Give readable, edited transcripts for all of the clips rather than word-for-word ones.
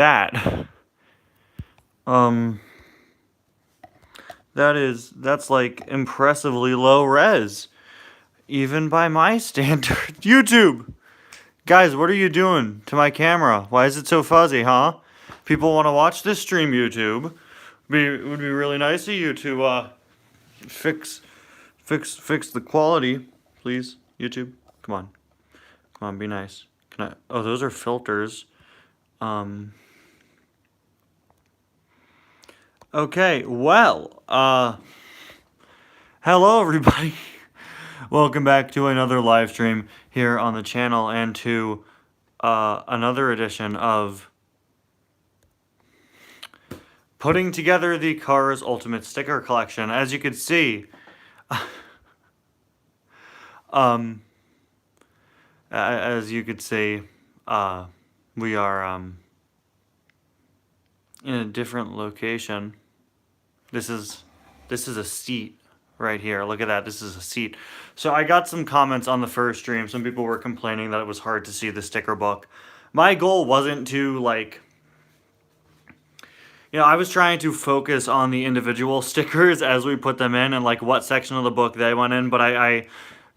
that. That's like impressively low res, even by my standard. YouTube! Guys, what are you doing to my camera? Why is it so fuzzy, huh? People want to watch this stream, YouTube. It would be really nice of you to fix the quality, please, YouTube. Come on, be nice. Can I? Oh, those are filters. Okay, well, hello everybody. Welcome back to another live stream here on the channel and to another edition of putting together the Cars Ultimate Sticker Collection. As you can see, we are in a different location. This is a seat right here. Look at that. This is a seat. So I got some comments on the first stream. Some people were complaining that it was hard to see the sticker book. My goal wasn't to I was trying to focus on the individual stickers as we put them in and like what section of the book they went in, but I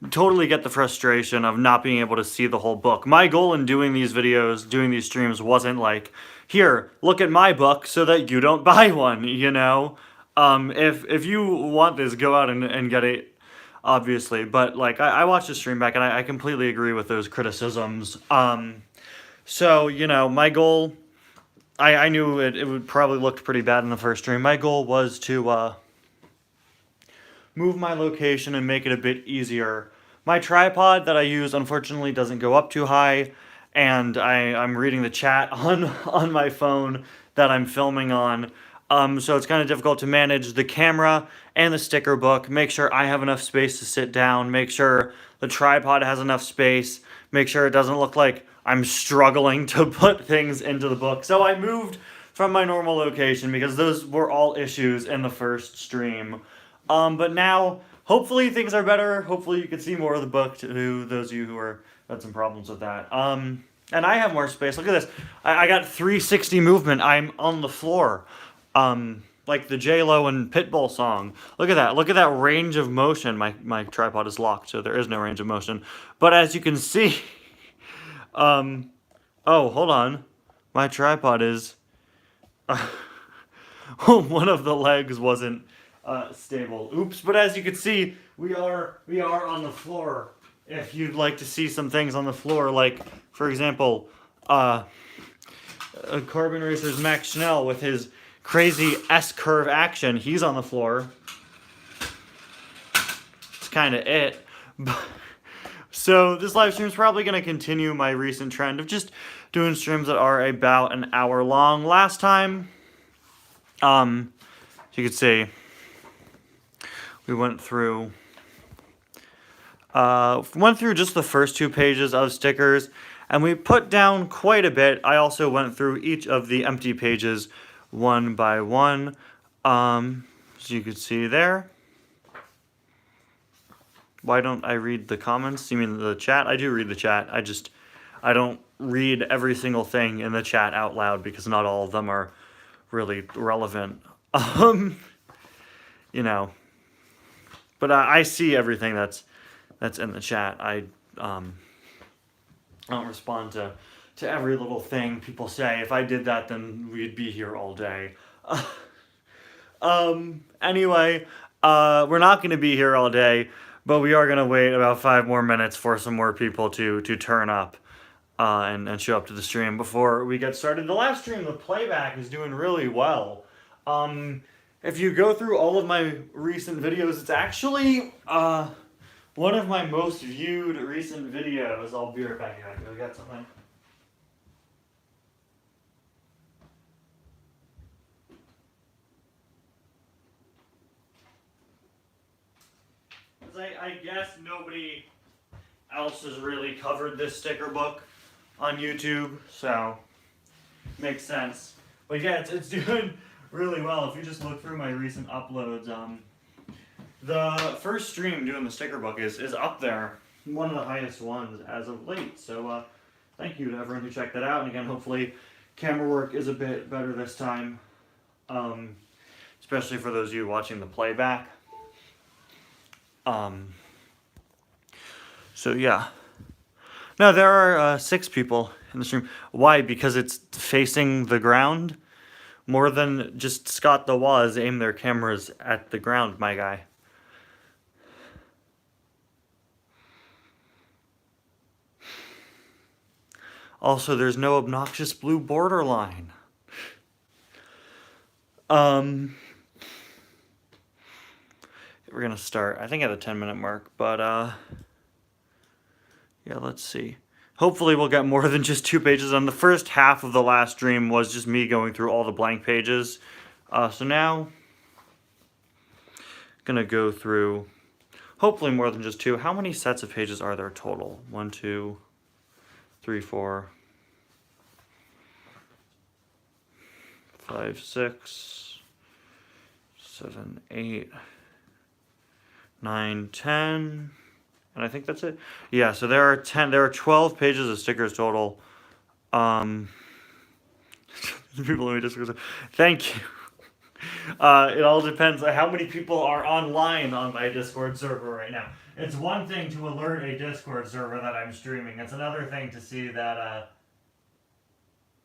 totally get the frustration of not being able to see the whole book. My goal in doing these videos, doing these streams wasn't like, here, look at my book so that you don't buy one, you know? If you want this, go out and get it, obviously. But like, I watched the stream back and I completely agree with those criticisms. So, you know, my goal, I knew it would probably look pretty bad in the first stream. My goal was to move my location and make it a bit easier. My tripod that I use, unfortunately, doesn't go up too high, and I'm reading the chat on my phone that I'm filming on. So it's kind of difficult to manage the camera and the sticker book, make sure I have enough space to sit down, make sure the tripod has enough space, make sure it doesn't look like I'm struggling to put things into the book. So I moved from my normal location because those were all issues in the first stream. But now, hopefully things are better. Hopefully you can see more of the book to those of you who had some problems with that. And I have more space. Look at this. I got 360 movement. I'm on the floor. Like the J-Lo and Pitbull song. Look at that. Look at that range of motion. My tripod is locked, so there is no range of motion. But as you can see, oh, hold on. My tripod is, one of the legs wasn't stable. Oops. But as you can see, we are on the floor. If you'd like to see some things on the floor, like, for example, Carbon Racer's Max Schnell with his crazy S-curve action, he's on the floor. It's kind of it. So this live stream is probably going to continue my recent trend of just doing streams that are about an hour long. Last time, as you could see, we went through just the first 2 pages of stickers, and we put down quite a bit. I also went through each of the empty pages one by one, as you could see there. Why don't I read the comments? You mean the chat? I do read the chat. I don't read every single thing in the chat out loud because not all of them are really relevant. You know. But I see everything that's in the chat. I don't respond to every little thing people say. If I did that, then we'd be here all day. Anyway, we're not going to be here all day, but we are going to wait about 5 more minutes for some more people to turn up and show up to the stream before we get started. The last stream, the playback, is doing really well. If you go through all of my recent videos, it's actually one of my most viewed recent videos. I'll be right back here. I go get something. I guess nobody else has really covered this sticker book on YouTube, so makes sense. But yeah, it's doing really well. If you just look through my recent uploads, the first stream doing the sticker book is up there, one of the highest ones as of late. So thank you to everyone who checked that out, and again, hopefully Camera work is a bit better this time, especially for those of you watching the playback. So yeah. No, there are 6 people in the stream. Why? Because it's facing the ground. More than just Scott the Waz aim their cameras at the ground, my guy. Also, there's no obnoxious blue borderline. We're gonna start, I think, at the 10-minute mark, but yeah, let's see. Hopefully we'll get more than just 2 pages on. The first half of the last stream was just me going through all the blank pages. So now, gonna go through hopefully more than just 2. How many sets of pages are there total? 1, 2, 3, 4, 5, 6, 7, 8, 9, 10, and I think that's it. Yeah, so there are 12 pages of stickers total. The people in my Discord, thank you. It all depends on how many people are online on my Discord server right now. It's one thing to alert a Discord server that I'm streaming. It's another thing to see that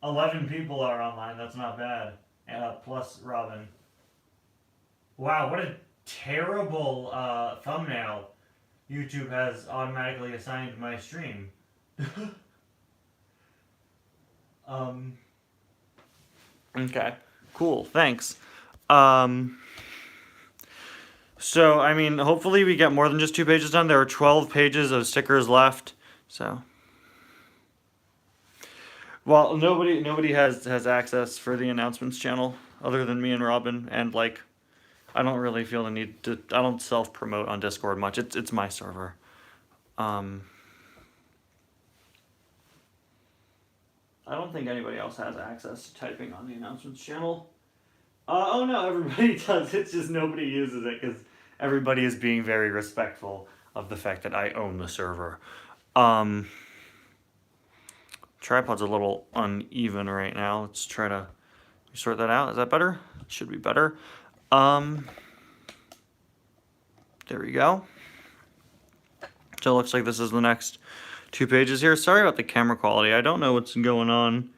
11 people are online. That's not bad. Plus Robin. Wow, what a terrible thumbnail YouTube has automatically assigned my stream. Okay, cool, thanks. So, I mean, hopefully we get more than just 2 pages done. There are 12 pages of stickers left, so. Well, nobody has access for the announcements channel other than me and Robin, and like, I don't really feel the need to. I don't self-promote on Discord much. It's my server. I don't think anybody else has access to typing on the announcements channel. Oh no, everybody does. It's just nobody uses it because everybody is being very respectful of the fact that I own the server. Tripod's a little uneven right now. Let's try to sort that out. Is that better? Should be better. There we go. So it looks like this is the next 2 pages here. Sorry about the camera quality. I don't know what's going on.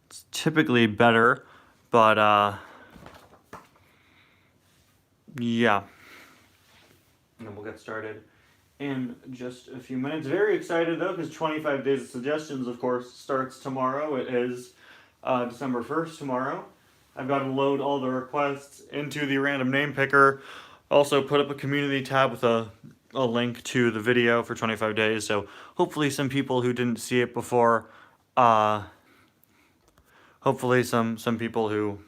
It's typically better, but yeah. And we'll get started in just a few minutes. Very excited though, because 25 Days of Suggestions, of course, starts tomorrow. It is December 1st tomorrow. I've got to load all the requests into the random name picker. Also put up a community tab with a link to the video for 25 days. So hopefully some people who didn't see it before, hopefully some people who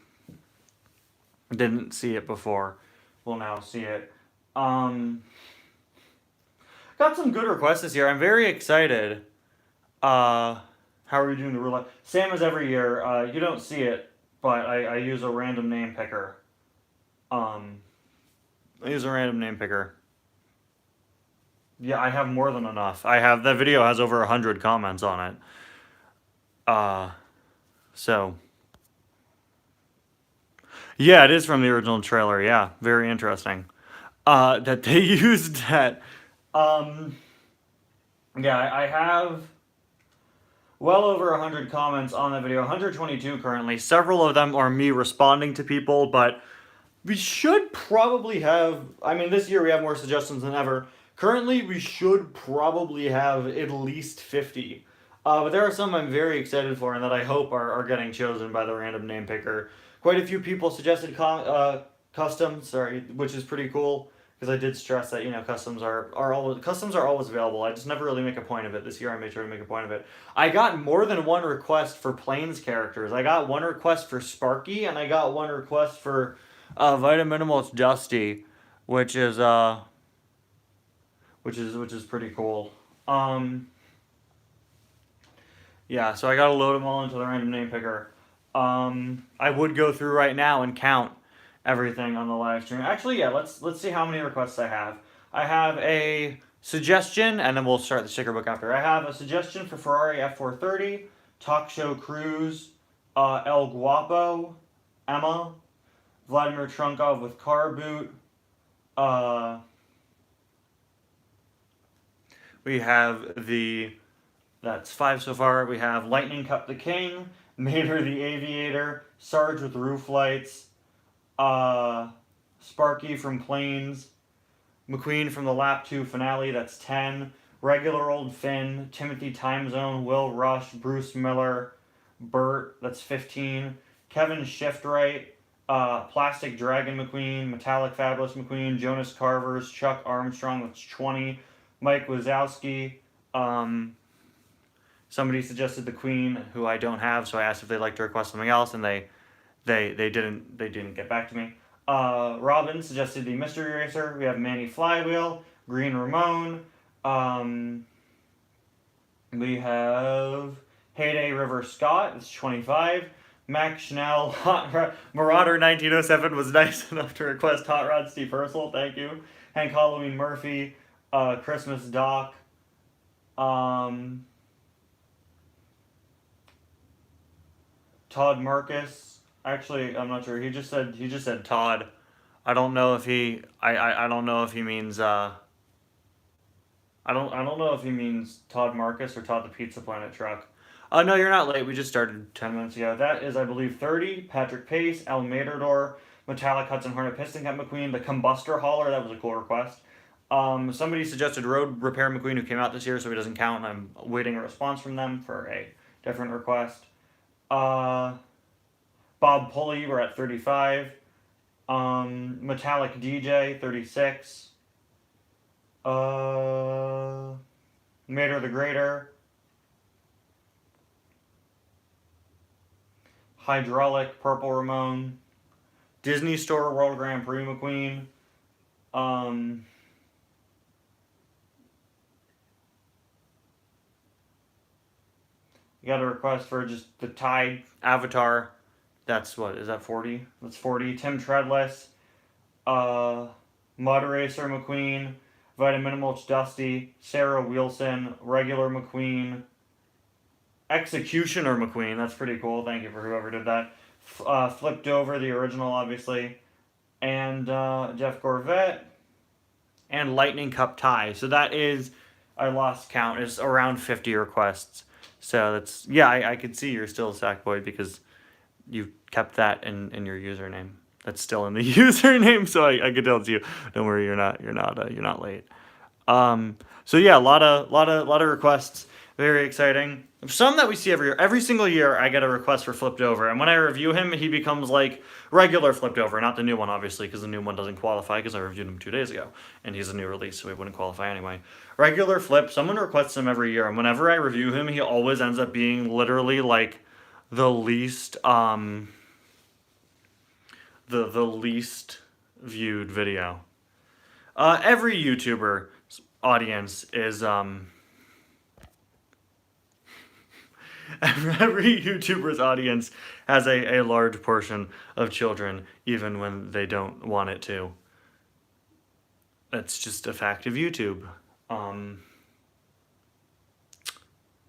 didn't see it before will now see it. Got some good requests this year. I'm very excited. How are we doing the roulette? Same as every year. You don't see it, but I use a random name picker. I use a random name picker. Yeah, I have more than enough. That video has over 100 comments on it. So. Yeah, it is from the original trailer. Yeah, very interesting. That they used that. Yeah, I have well over 100 comments on the video. 122 currently. Several of them are me responding to people, but we should probably have, I mean, this year we have more suggestions than ever. Currently, we should probably have at least 50. But there are some I'm very excited for and that I hope are getting chosen by the random name picker. Quite a few people suggested customs, which is pretty cool. Because I did stress that, you know, customs are always available. I just never really make a point of it. This year I made sure to make a point of it. I got more than one request for Plains characters. I got one request for Sparky, and I got one request for Vita Minimalist Dusty, which is pretty cool. Yeah, so I gotta load them all into the random name picker. I would go through right now and count everything on the live stream. Actually, yeah, let's see how many requests I have. I have a suggestion, and then we'll start the sticker book after. I have a suggestion for Ferrari F430, Talk Show Cruise, El Guapo, Emma. Vladimir Trunkov with Car Boot. We have that's 5 so far. We have Lightning Cup the King, Mater the Aviator, Sarge with Roof Lights, Sparky from Planes, McQueen from the Lap 2 finale, that's 10. Regular Old Finn, Timothy Time Zone, Will Rush, Bruce Miller, Burt, that's 15. Kevin Shiftwright, Plastic Dragon McQueen, Metallic Fabulous McQueen, Jonas Carvers, Chuck Armstrong, that's 20. Mike Wazowski, somebody suggested the Queen, who I don't have, so I asked if they'd like to request something else, and they didn't get back to me. Robin suggested the Mystery Racer. We have Manny Flywheel, Green Ramon. We have Heyday River Scott. It's 25. Max Schnell, Marauder 1907 was nice enough to request Hot Rod Steve Purcell. Thank you. Hank Halloween Murphy, Christmas Doc. Todd Marcus. Actually, I'm not sure. He just said Todd. I don't know if he I don't know if he means I don't know if he means Todd Marcus or Todd the Pizza Planet truck. No, you're not late. We just started 10 minutes ago. That is, I believe, 30. Patrick Pace, El Matador, Metallic Hudson Hornet Piston Cup McQueen, the Combustor Hauler. That was a cool request. Somebody suggested Road Repair McQueen, who came out this year, so he doesn't count, and I'm waiting a response from them for a different request. Bob Pulley, we're at 35. Metallic DJ, 36. Mater the Greater. Hydraulic, Purple Ramon. Disney Store, World Grand Prix McQueen. You got a request for just the Tide Avatar. That's what, is that 40? That's 40. Tim Treadless. Mud Racer McQueen. Vitaminimulch Dusty. Sarah Wilson. Regular McQueen. Executioner McQueen. That's pretty cool. Thank you for whoever did that. Flipped Over, the original, obviously. And Jeff Gorvette. And Lightning Cup Tie. So that is, I lost count, it's around 50 requests. So that's, yeah, I could see you're still a Sackboy because you kept that in your username. That's still in the username, so I could tell it's you. Don't worry, you're not late. So yeah, a lot of requests. Very exciting. Some that we see every year. Every single year, I get a request for Flipped Over, and when I review him, he becomes like regular Flipped Over, not the new one, obviously, because the new one doesn't qualify because I reviewed him 2 days ago, and he's a new release, so he wouldn't qualify anyway. Regular Flip, someone requests him every year, and whenever I review him, he always ends up being literally like the least the least viewed video. Every YouTuber's audience is every YouTuber's audience has a large portion of children, even when they don't want it to. That's just a fact of YouTube.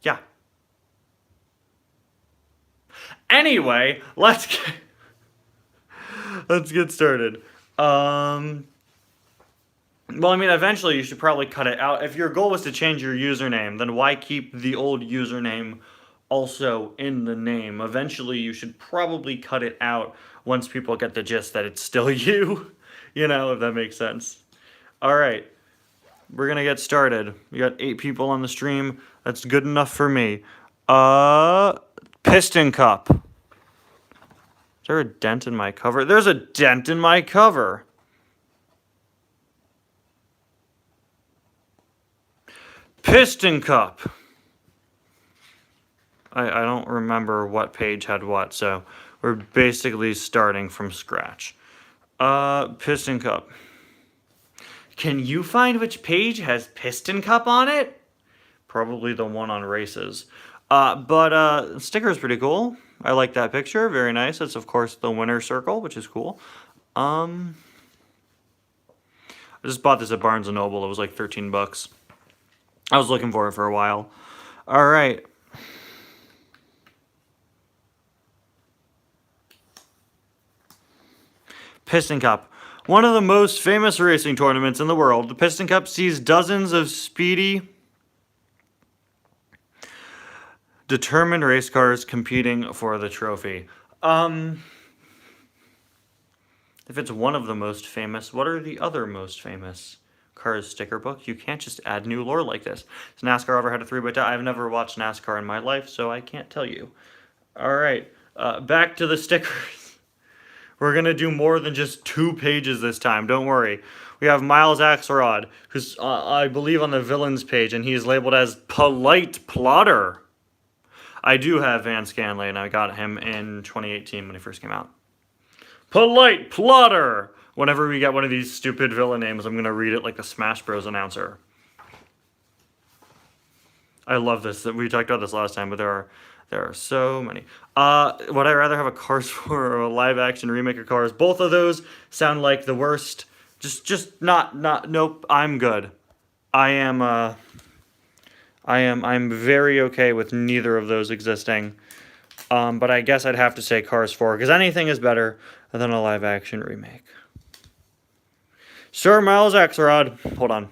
Yeah. Anyway, let's get started. Well, I mean, eventually you should probably cut it out. If your goal was to change your username, then why keep the old username also in the name? Eventually you should probably cut it out once people get the gist that it's still you. You know, if that makes sense. All right. We're going to get started. We got 8 people on the stream. That's good enough for me. Piston Cup. Is there a dent in my cover? There's a dent in my cover. Piston Cup. I don't remember what page had what, so we're basically starting from scratch. Piston Cup. Can you find which page has Piston Cup on it? Probably the one on races. But sticker is pretty cool. I like that picture. Very nice. It's, of course, the winner circle, which is cool. I just bought this at Barnes & Noble. It was like 13 bucks. I was looking for it for a while. All right. Piston Cup. One of the most famous racing tournaments in the world. The Piston Cup sees dozens of speedy, determined race cars competing for the trophy. If it's one of the most famous, what are the other most famous Cars sticker book? You can't just add new lore like this. Has NASCAR ever had a 3x10? I've never watched NASCAR in my life, so I can't tell you. All right, back to the stickers. We're going to do more than just 2 pages this time, don't worry. We have Miles Axelrod, who's, I believe, on the villains page, and he's labeled as Polite Plotter. I do have Van Scanley, and I got him in 2018 when he first came out. Polite Plotter! Whenever we get one of these stupid villain names, I'm going to read it like a Smash Bros. Announcer. I love this. We talked about this last time, but there are so many. Would I rather have a Cars 4 or a live-action remake of Cars? Both of those sound like the worst. Just not, nope, I'm good. I'm very okay with neither of those existing. But I guess I'd have to say Cars 4, because anything is better than a live-action remake. Sir Miles Axelrod. Hold on.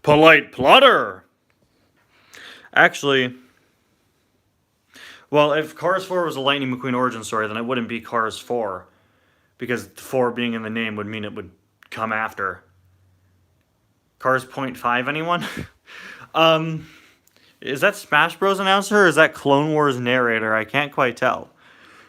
Polite Plotter. Actually, well, if Cars 4 was a Lightning McQueen origin story, then it wouldn't be Cars 4. Because 4 being in the name would mean it would come after. Cars 0.5, anyone? Is that Smash Bros. Announcer or is that Clone Wars narrator? I can't quite tell.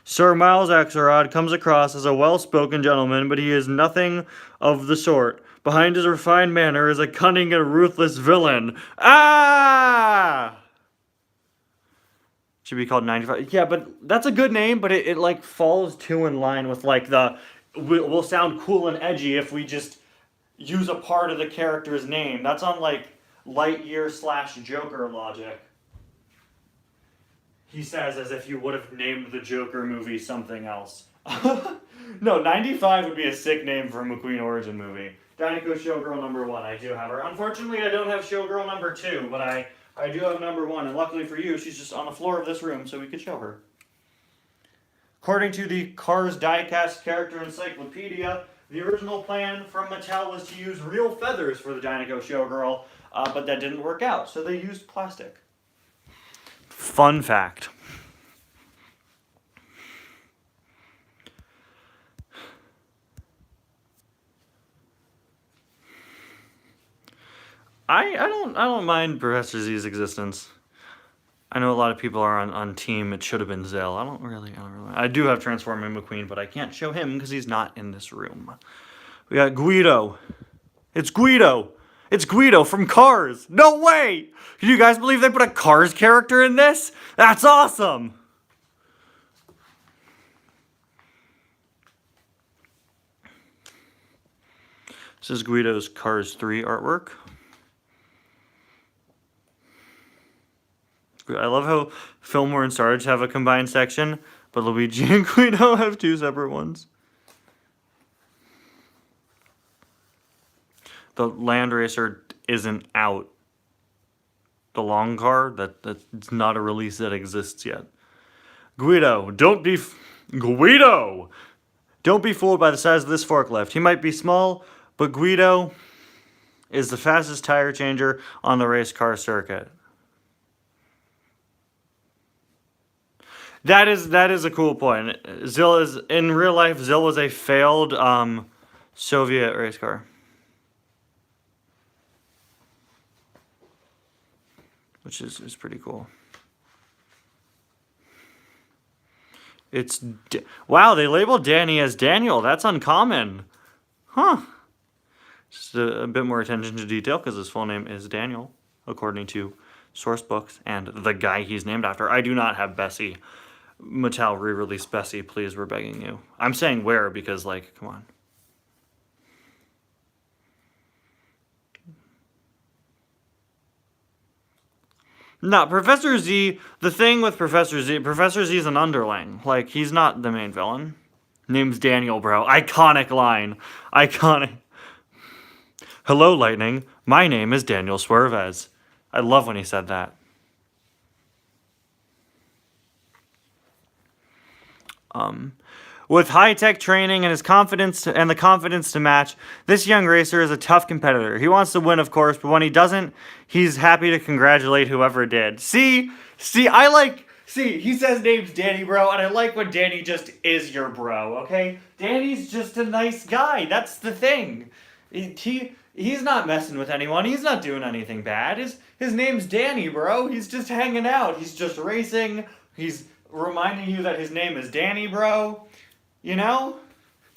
Sir Miles Axelrod comes across as a well-spoken gentleman, but he is nothing of the sort. Behind his refined manner is a cunning and ruthless villain. Ah! Should be called 95. Yeah, but that's a good name, but it like falls too in line with like the we'll sound cool and edgy if we just use a part of the character's name. That's on like Lightyear/Joker logic. He says as if you would have named the Joker movie something else. No, 95 would be a sick name for a McQueen origin movie. Dinoco Showgirl number 1, I do have her. Unfortunately, I don't have Showgirl number 2, but I do have number 1, and luckily for you, she's just on the floor of this room, so we could show her. According to the Cars Diecast Character Encyclopedia, the original plan from Mattel was to use real feathers for the Dinoco Showgirl, but that didn't work out, so they used plastic. Fun fact. I don't mind Professor Z's existence. I know a lot of people are on team it should have been Zell. I don't really. I do have Transforming McQueen, but I can't show him because he's not in this room. We got Guido. It's Guido. It's Guido from Cars. No way! Can you guys believe they put a Cars character in this? That's awesome! This is Guido's Cars 3 artwork. I love how Fillmore and Sarge have a combined section, but Luigi and Guido have 2 separate ones. The Land Racer isn't out. The long car, that's not a release that exists yet. Guido, don't be fooled by the size of this forklift. He might be small, but Guido is the fastest tire changer on the race car circuit. That is a cool point. Zill is, in real life, Zill was a failed Soviet race car. Which is pretty cool. Wow, they labeled Danny as Daniel. That's uncommon. Huh. Just a bit more attention to detail because his full name is Daniel, according to source books and the guy he's named after. I do not have Bessie. Mattel re-release Bessie, please, we're begging you. I'm saying where because, like, come on. No, Professor Z, the thing with Professor Z is an underling. Like, he's not the main villain. Name's Daniel, bro. Iconic line. Iconic. Hello, Lightning. My name is Daniel Swervez. I love when he said that. With high-tech training and his confidence and the confidence to match, this young racer is a tough competitor. He wants to win, of course, but when he doesn't, he's happy to congratulate whoever did. See, he says name's Danny, bro, and I like when Danny just is your bro, okay? Danny's just a nice guy. That's the thing. He's not messing with anyone. He's not doing anything bad. His name's Danny, bro. He's just hanging out. He's just racing. He's reminding you that his name is Danny, bro. You know?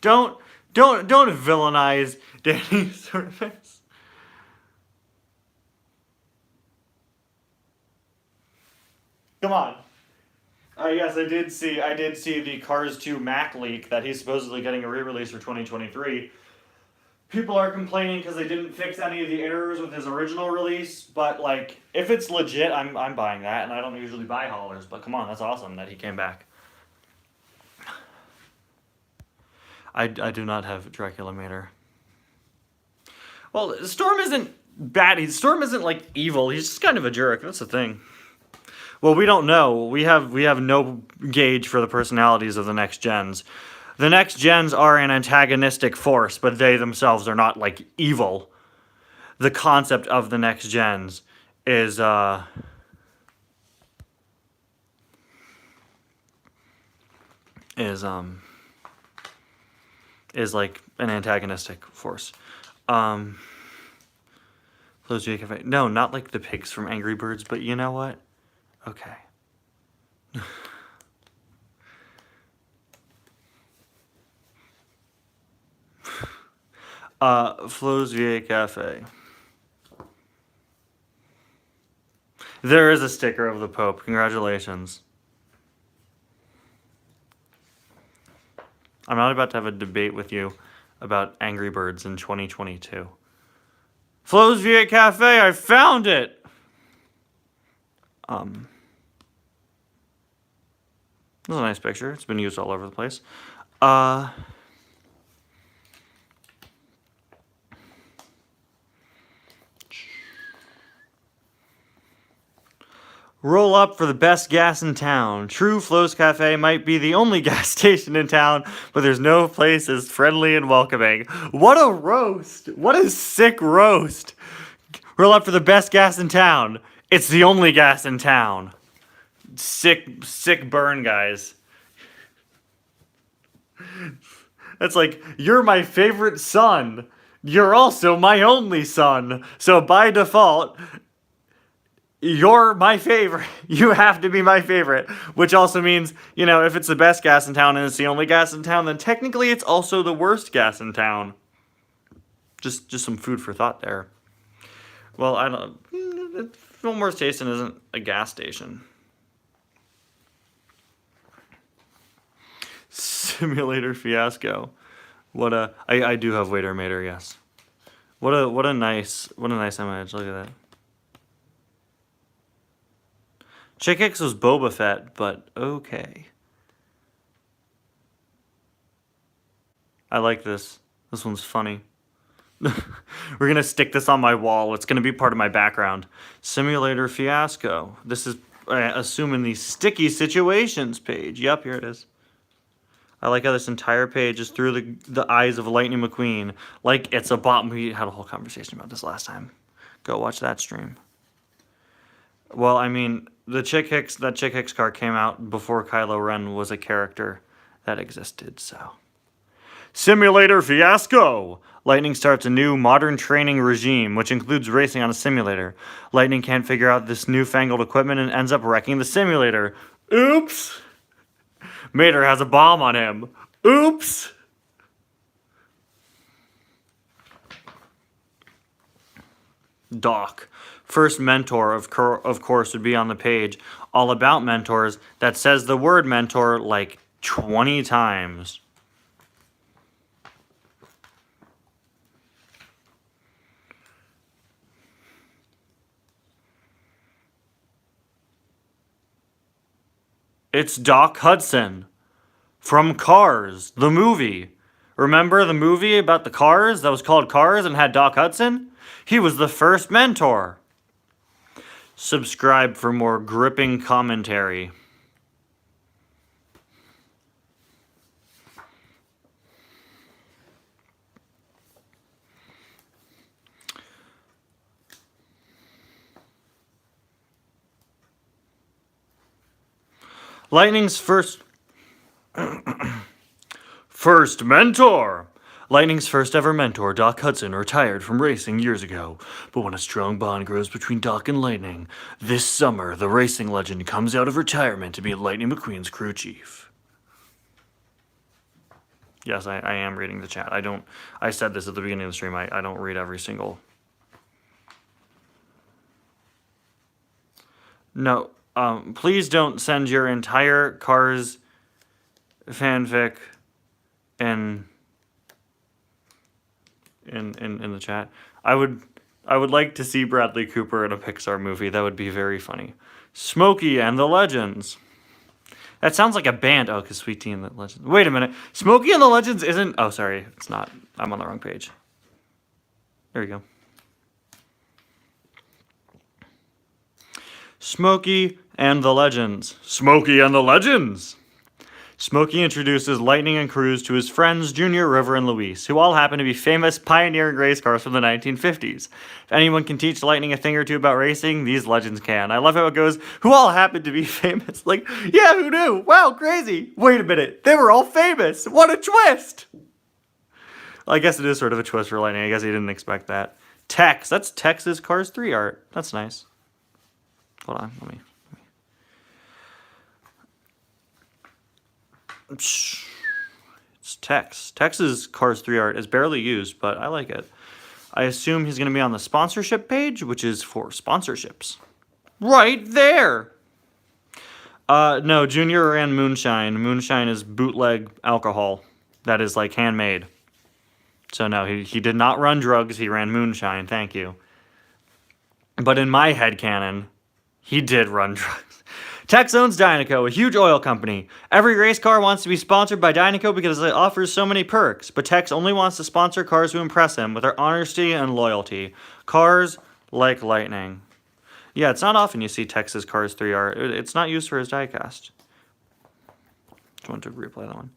Don't villainize Danny's service. Come on. Yes, I did see the Cars 2 Mac leak that he's supposedly getting a re-release for 2023. People are complaining because they didn't fix any of the errors with his original release, but like, if it's legit, I'm buying that, and I don't usually buy haulers, but come on, that's awesome that he came back. I do not have Dracula Mater. Well, Storm isn't bad. Storm isn't like evil. He's just kind of a jerk. That's the thing. Well, we don't know. We have no gauge for the personalities of the next gens. The next gens are an antagonistic force, but they themselves are not like evil. The concept of the next gens is like an antagonistic force. No, not like the pigs from Angry Birds, but you know what? Okay. Flo's VA Cafe. There is a sticker of the Pope. Congratulations. I'm not about to have a debate with you about Angry Birds in 2022. Flo's VA Cafe, I found it! This is a nice picture. It's been used all over the place. Roll up for the best gas in town. True Flo's Cafe might be the only gas station in town, but there's no place as friendly and welcoming. What a roast! What a sick roast! Roll up for the best gas in town. It's the only gas in town. Sick burn, guys. That's like, you're my favorite son. You're also my only son. So by default, you're my favorite. You have to be my favorite. Which also means, you know, if it's the best gas in town and it's the only gas in town, then technically it's also the worst gas in town. Just some food for thought there. Well, I don't... Fillmore Station isn't a gas station. Simulator fiasco. What a... I do have Waiter Mater, yes. What a nice image. Look at that. Chick Hicks was Boba Fett, but okay. I like this. This one's funny. We're gonna stick this on my wall. It's gonna be part of my background. Simulator fiasco. This is assuming the sticky situations page. Yep, here it is. I like how this entire page is through the eyes of Lightning McQueen. Like it's a bot. We had a whole conversation about this last time. Go watch that stream. Well, I mean, that Chick Hicks car came out before Kylo Ren was a character that existed, so. Simulator fiasco! Lightning starts a new modern training regime, which includes racing on a simulator. Lightning can't figure out this newfangled equipment and ends up wrecking the simulator. Oops! Mater has a bomb on him. Oops! Doc. First mentor, of course, would be on the page. All about mentors that says the word mentor like 20 times. It's Doc Hudson from Cars, the movie. Remember the movie about the cars that was called Cars and had Doc Hudson? He was the first mentor. Subscribe for more gripping commentary. Lightning's first mentor. Lightning's first ever mentor, Doc Hudson, retired from racing years ago. But when a strong bond grows between Doc and Lightning, this summer, the racing legend comes out of retirement to be Lightning McQueen's crew chief. Yes, I am reading the chat. I said this at the beginning of the stream. I don't read every single. No, please don't send your entire Cars fanfic in the chat. I would like to see Bradley Cooper in a Pixar movie. That would be very funny. Smokey and the Legends. That sounds like a band. Oh, because Sweet Tea and the Legends. Wait a minute. Smokey and the Legends isn't... Oh, sorry. It's not. I'm on the wrong page. There you go. Smokey and the Legends. Smokey and the Legends! Smokey introduces Lightning and Cruz to his friends Junior, River, and Luis, who all happen to be famous pioneering race cars from the 1950s. If anyone can teach Lightning a thing or two about racing, these legends can. I love how it goes, who all happen to be famous. Like, yeah, who knew? Wow, crazy. Wait a minute, they were all famous. What a twist! Well, I guess it is sort of a twist for Lightning. I guess he didn't expect that. Tex, that's Tex's Cars 3 art. That's nice. Hold on, let me. It's Tex. Tex's Cars 3 art is barely used, but I like it. I assume he's going to be on the sponsorship page, which is for sponsorships. Right there! No, Junior ran Moonshine. Moonshine is bootleg alcohol that is like handmade. So no, he did not run drugs, he ran Moonshine, thank you. But in my headcanon, he did run drugs. Tex owns Dynaco, a huge oil company. Every race car wants to be sponsored by Dynaco because it offers so many perks, but Tex only wants to sponsor cars to impress him with their honesty and loyalty. Cars like Lightning. Yeah, it's not often you see Tex's Cars 3 art. It's not used for his diecast. Just want to replay that one.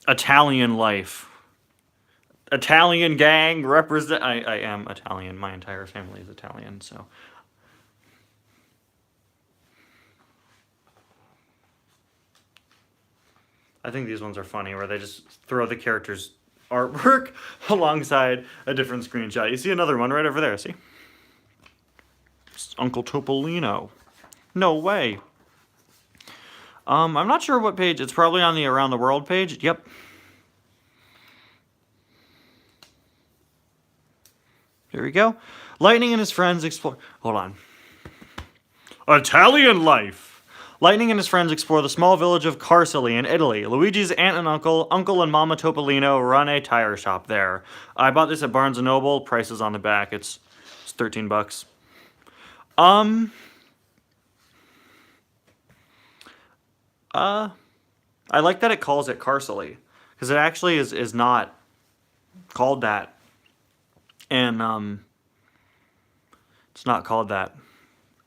Italian life. Italian gang represent. I am Italian. My entire family is Italian, so. I think these ones are funny where they just throw the characters' artwork alongside a different screenshot. You see another one right over there, see? It's Uncle Topolino. No way. I'm not sure what page. It's probably on the Around the World page. Yep. Here we go. Lightning and his friends explore... Hold on. Italian life. Lightning and his friends explore the small village of Carsoli in Italy. Luigi's aunt and uncle and Mama Topolino run a tire shop there. I bought this at Barnes & Noble. Price is on the back. It's $13. I like that it calls it Carsoli, because it actually is not called that. And it's not called that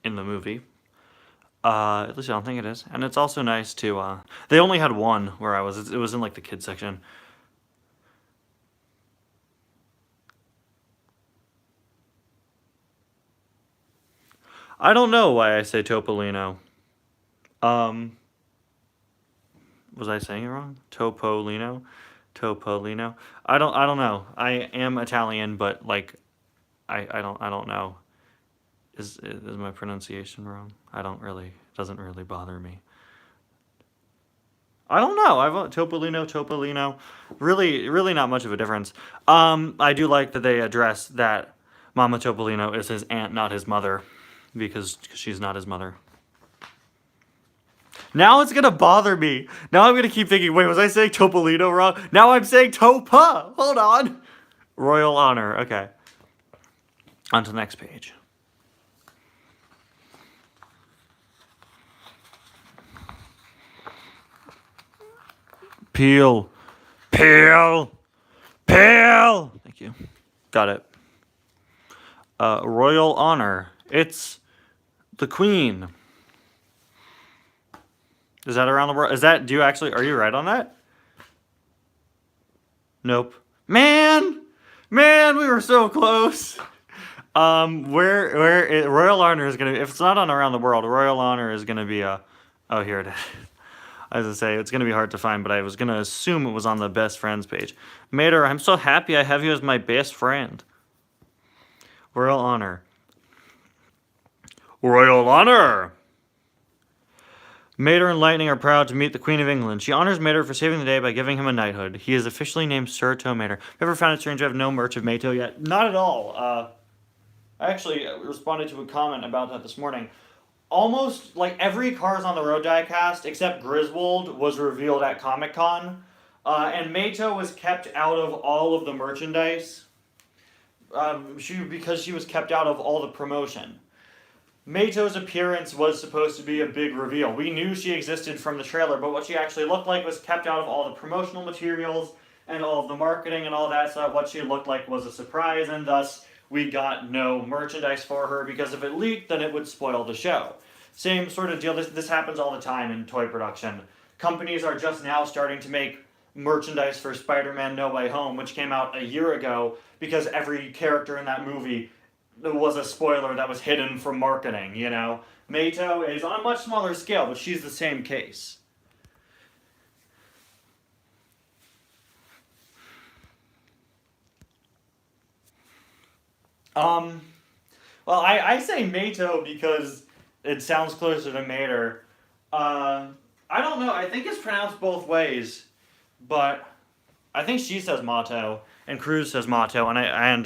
in the movie. At least I don't think it is. And it's also nice to they only had one where I was. It was in like the kids section. I don't know why I say Topolino. Was I saying it wrong? Topolino? Topolino? I don't know. I am Italian, but like I don't know. Is my pronunciation wrong? I don't really, it doesn't really bother me. I don't know. I vote Topolino. Really not much of a difference. I do like that they address that Mama Topolino is his aunt, not his mother, because she's not his mother. Now it's gonna bother me. Now I'm gonna keep thinking, wait, was I saying Topolino wrong? Now I'm saying Topa. Hold on. Royal Honor. Okay. On to the next page. Peel. Thank you. Got it. Royal Honor. It's the Queen. Is that Around the World? Is that, are you right on that? Nope. Man! Man, we were so close. Royal Honor is gonna, if it's not on Around the World, Royal Honor is gonna be a, oh, here it is. As I say, it's gonna be hard to find, but I was gonna assume it was on the best friends page. Mater, I'm so happy I have you as my best friend. Royal Honor. Royal Honor! Mater and Lightning are proud to meet the Queen of England. She honors Mater for saving the day by giving him a knighthood. He is officially named Sir Tow Mater. Have you ever found it strange I have no merch of Mayto yet? Not at all. I actually responded to a comment about that this morning. Almost, like, every Cars on the Road diecast, except Griswold, was revealed at Comic-Con. And Mayto was kept out of all of the merchandise. Because she was kept out of all the promotion. Mayto's appearance was supposed to be a big reveal. We knew she existed from the trailer, but what she actually looked like was kept out of all the promotional materials and all of the marketing and all that, so what she looked like was a surprise, and thus we got no merchandise for her, because if it leaked, then it would spoil the show. Same sort of deal. This happens all the time in toy production. Companies are just now starting to make merchandise for Spider-Man No Way Home, which came out a year ago, because every character in that movie was a spoiler that was hidden from marketing, you know? Mayto is on a much smaller scale, but she's the same case. Well, I say Mayto because it sounds closer to Mater. I don't know, I think it's pronounced both ways, but I think she says Mato, and Cruz says Mato, and I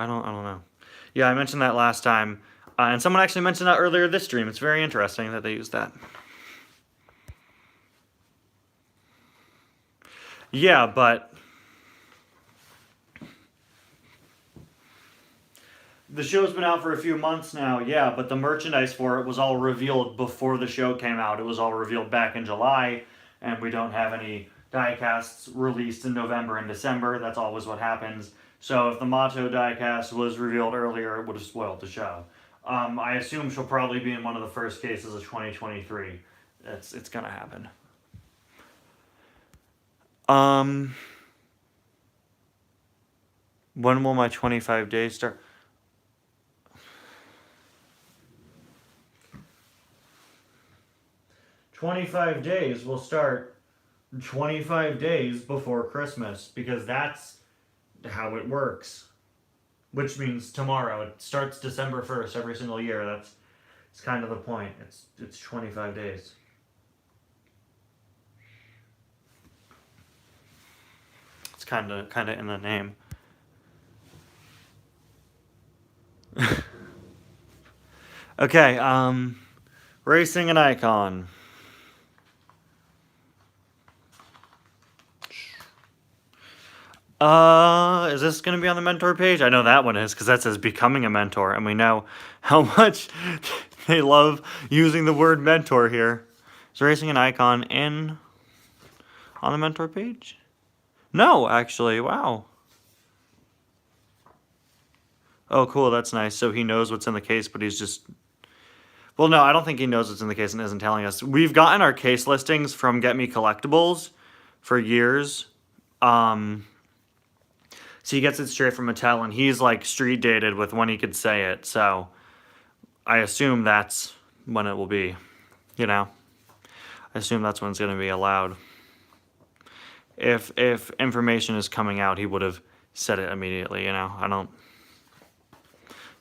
don't know. Yeah, I mentioned that last time, and someone actually mentioned that earlier this stream. It's very interesting that they used that. Yeah, but the show's been out for a few months now, yeah, but the merchandise for it was all revealed before the show came out. It was all revealed back in July, and we don't have any diecasts released in November and December. That's always what happens. So if the Mato diecast was revealed earlier, it would have spoiled the show. I assume she'll probably be in one of the first cases of 2023. It's gonna happen. When will my 25 days start? 25 days will start 25 days before Christmas, because that's how it works. Which means tomorrow. It starts December 1st every single year. That's kind of the point. It's 25 days. It's kind of in the name. Okay, racing an icon. Is this going to be on the mentor page? I know that one is, because that says becoming a mentor, and we know how much they love using the word mentor here. Is racing an icon on the mentor page? No, actually, wow. Oh, cool, that's nice. So he knows what's in the case, but he's just... Well, no, I don't think he knows what's in the case and isn't telling us. We've gotten our case listings from Get Me Collectibles for years. So he gets it straight from Mattel, and he's like street dated with when he could say it. So I assume that's when it will be, you know. I assume that's when it's going to be allowed. If information is coming out, he would have said it immediately, you know. I don't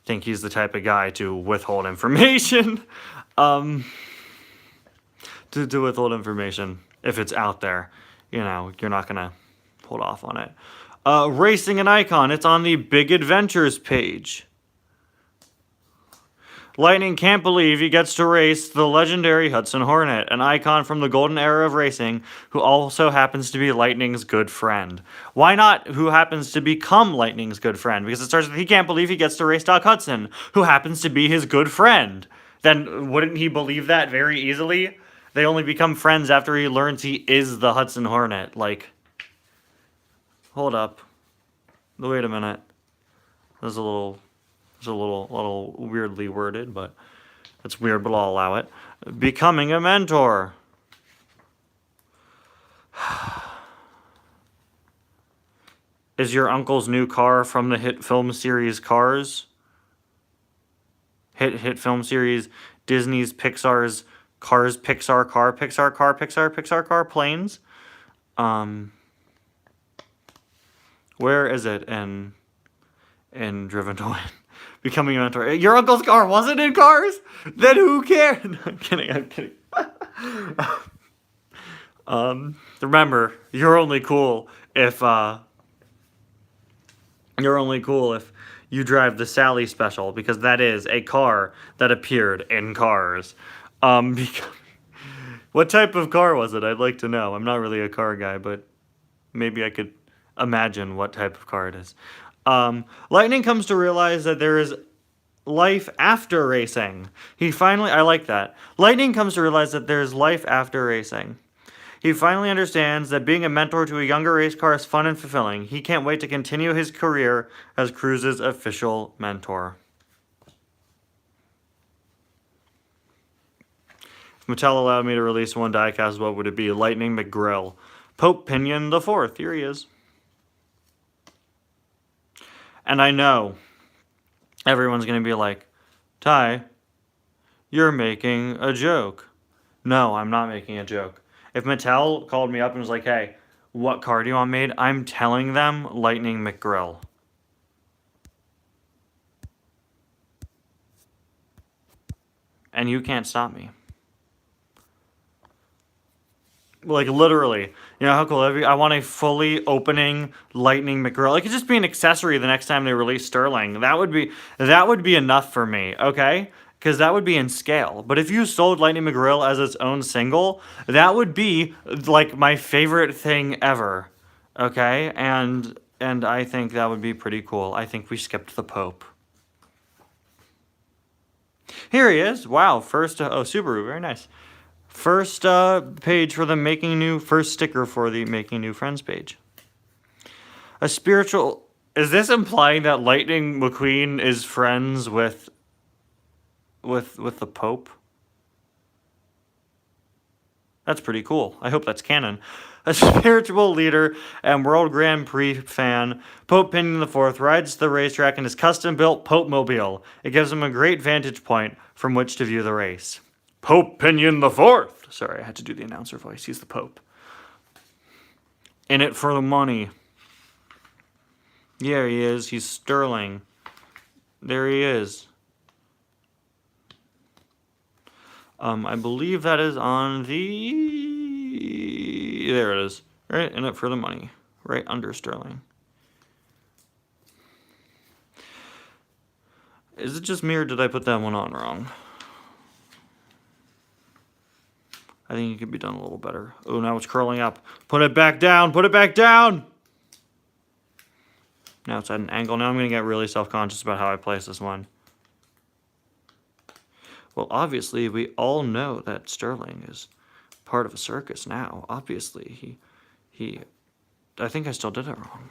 think he's the type of guy to withhold information. To withhold information if it's out there, you know, you're not gonna hold off on it. Racing an icon, it's on the Big Adventures page. Lightning can't believe he gets to race the legendary Hudson Hornet, an icon from the golden era of racing, who also happens to be Lightning's good friend. Why not who happens to become Lightning's good friend? Because it starts with he can't believe he gets to race Doc Hudson, who happens to be his good friend. Then wouldn't he believe that very easily? They only become friends after he learns he is the Hudson Hornet. Like, hold up. Wait a minute. There's a little weirdly worded, but it's weird, but I'll allow it. Becoming a mentor. is your uncle's new car from the hit film series Cars. Hit film series Disney's Pixar's Cars Pixar car Pixar car Pixar Pixar car planes. Where is it in Driven to Win? Becoming a mentor. Your uncle's car wasn't in Cars? Then who cares? No, I'm kidding. Remember, you're only cool if you drive the Sally Special, because that is a car that appeared in Cars. What type of car was it? I'd like to know. I'm not really a car guy, but maybe I could imagine what type of car it is. Lightning comes to realize that there is life after racing. I like that. Lightning comes to realize that there is life after racing. He finally understands that being a mentor to a younger race car is fun and fulfilling. He can't wait to continue his career as Cruise's official mentor. If Mattel allowed me to release one diecast, what would it be? Lightning McGrill. Pope Pinion the Fourth. Here he is. And I know everyone's going to be like, Ty, you're making a joke. No, I'm not making a joke. If Mattel called me up and was like, hey, what car do you want made? I'm telling them Lightning McGrill. And you can't stop me. Like, literally. You know how cool that'd be? I want a fully opening Lightning McGrill. It could just be an accessory the next time they release Sterling. That would be enough for me, okay? Because that would be in scale. But if you sold Lightning McGrill as its own single, that would be, like, my favorite thing ever, okay? And I think that would be pretty cool. I think we skipped the Pope. Here he is. Wow, first, Subaru, very nice. First page for the first sticker for the Making New Friends page. A spiritual, is this implying that Lightning McQueen is friends with the Pope? That's pretty cool. I hope that's canon. A spiritual leader and World Grand Prix fan, Pope Pinion IV rides the racetrack in his custom-built Pope-mobile. It gives him a great vantage point from which to view the race. Pope Pinion IV. Sorry, I had to do the announcer voice. He's the Pope. In it for the money. Yeah, he is. He's Sterling. There he is. I believe that is on the... There it is. Right? In it for the money. Right under Sterling. Is it just me or did I put that one on wrong? I think it could be done a little better. Oh, now it's curling up. Put it back down. Put it back down. Now it's at an angle. Now I'm going to get really self-conscious about how I place this one. Well, obviously, we all know that Sterling is part of a circus now. Obviously, I think I still did it wrong.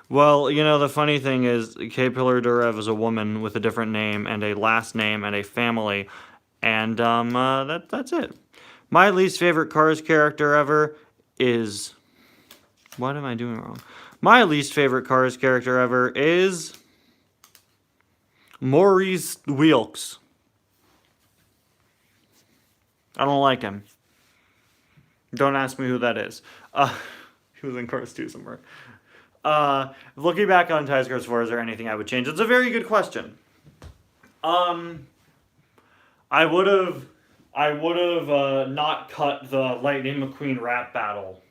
Well, you know, the funny thing is, K-Pillar Durev is a woman with a different name and a last name and a family, and that's it. My least favorite Cars character ever is... What am I doing wrong? My least favorite Cars character ever is... Maurice Wilks. I don't like him. Don't ask me who that is. He was in Cars 2 somewhere. Looking back on Ty's Cars 4, is there anything I would change? It's a very good question. I would have not cut the Lightning McQueen rap battle.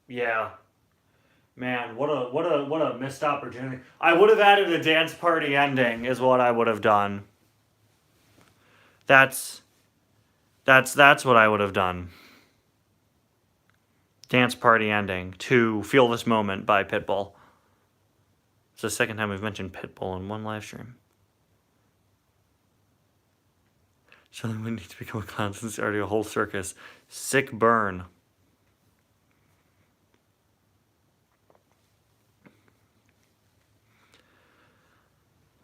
Yeah. Man, what a missed opportunity. I would have added a dance party ending is what I would have done. That's what I would have done. Dance party ending to Feel This Moment by Pitbull. It's the second time we've mentioned Pitbull in one live stream. Someone would need to become a clown since it's already a whole circus. Sick burn.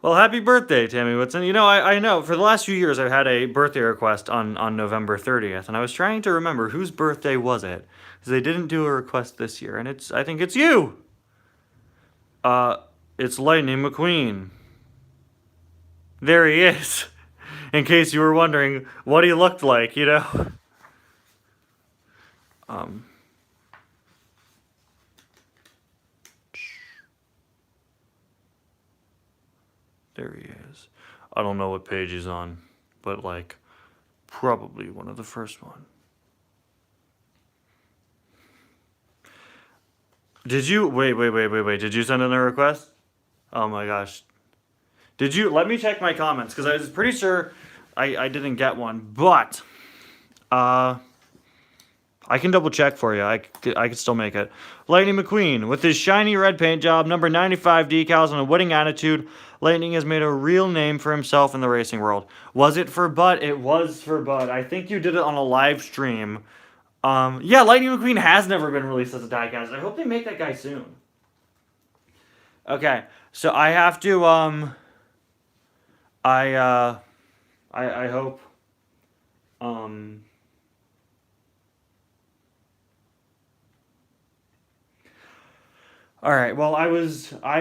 Well, happy birthday, Tammy Whitson. You know, I know for the last few years I've had a birthday request on November 30th, and I was trying to remember whose birthday was it, because they didn't do a request this year, and I think it's you. It's Lightning McQueen. There he is. In case you were wondering what he looked like, you know. There he is. I don't know what page he's on, but like probably one of the first one. Did you wait? Did you send in a request? Oh my gosh. Did you? Let me check my comments because I was pretty sure I didn't get one, but I can double check for you. I could still make it. Lightning McQueen, with his shiny red paint job, number 95 decals, and a winning attitude, Lightning has made a real name for himself in the racing world. Was it for Bud? It was for Bud. I think you did it on a live stream. Yeah, Lightning McQueen has never been released as a diecast. I hope they make that guy soon. Okay, so I have to, I hope, all right. Well, I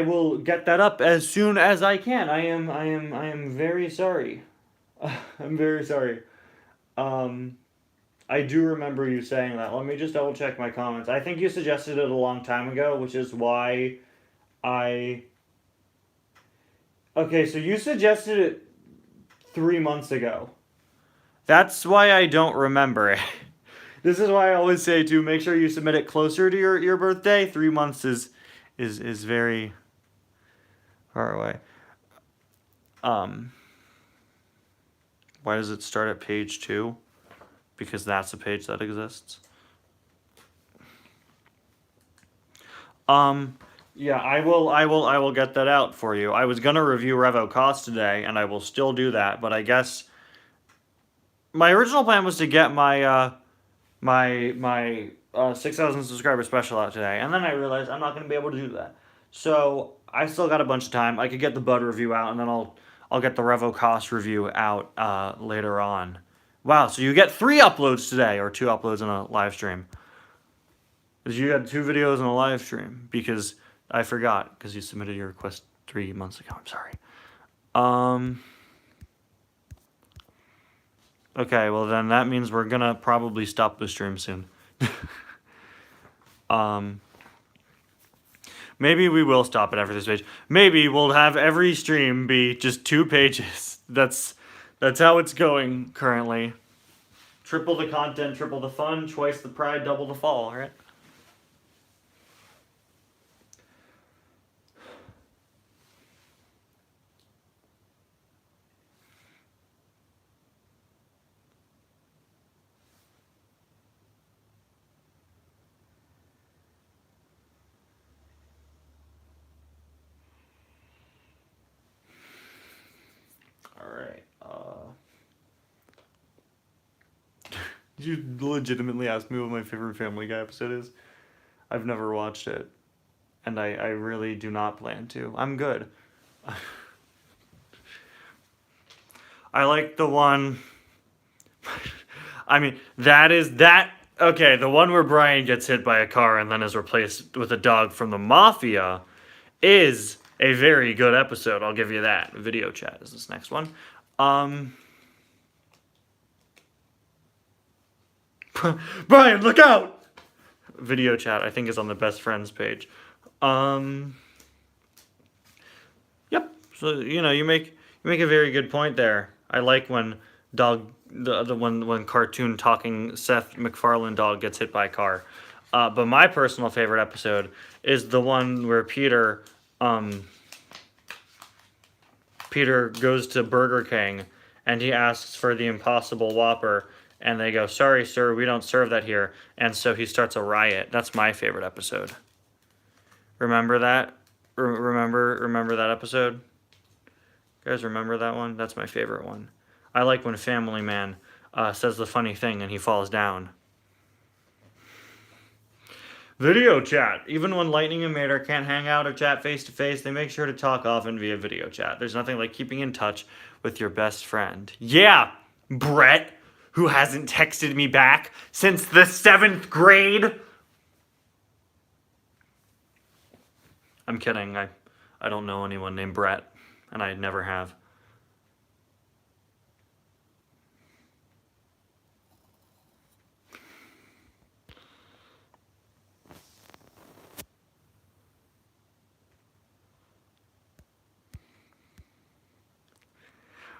will get that up as soon as I can. I am very sorry. I'm very sorry. I do remember you saying that. Let me just double check my comments. I think you suggested it a long time ago, which is why I. Okay, so you suggested it 3 months ago. That's why I don't remember it. This is why I always say to make sure you submit it closer to your birthday. 3 months is very far away. Why does it start at page 2? Because that's a page that exists. Yeah, I will get that out for you. I was gonna review Revo Cost today, and I will still do that. But I guess my original plan was to get my my 6,000 subscriber special out today, and then I realized I'm not gonna be able to do that. So I still got a bunch of time. I could get the Bud review out, and then I'll get the Revo Cost review out later on. Wow, so you get 3 uploads today, or 2 uploads in a live stream. Because you had 2 videos in a live stream, because I forgot, because you submitted your request 3 months ago. I'm sorry. Okay, well then that means we're gonna probably stop the stream soon. Maybe we will stop it after this page. Maybe we'll have every stream be just 2 pages. That's how it's going currently. Triple the content, triple the fun, twice the pride, double the fall, right? You legitimately asked me what my favorite Family Guy episode is. I've never watched it, and I really do not plan to. I'm good. I like the one. I mean, okay, the one where Brian gets hit by a car and then is replaced with a dog from the Mafia is a very good episode. I'll give you that. Video chat is this next one. Brian, look out! Video chat, I think, is on the best friends page. Yep. So you make a very good point there. I like when when cartoon talking Seth MacFarlane dog gets hit by a car. But my personal favorite episode is the one where Peter goes to Burger King and he asks for the Impossible Whopper. And they go, "Sorry, sir, we don't serve that here." And so he starts a riot. That's my favorite episode. Remember that? Remember that episode? You guys remember that one? That's my favorite one. I like when Family Man says the funny thing and he falls down. Video chat. Even when Lightning and Mater can't hang out or chat face to face, they make sure to talk often via video chat. There's nothing like keeping in touch with your best friend. Yeah, Brett, who hasn't texted me back since the 7th grade. I'm kidding. I don't know anyone named Brett, and I never have.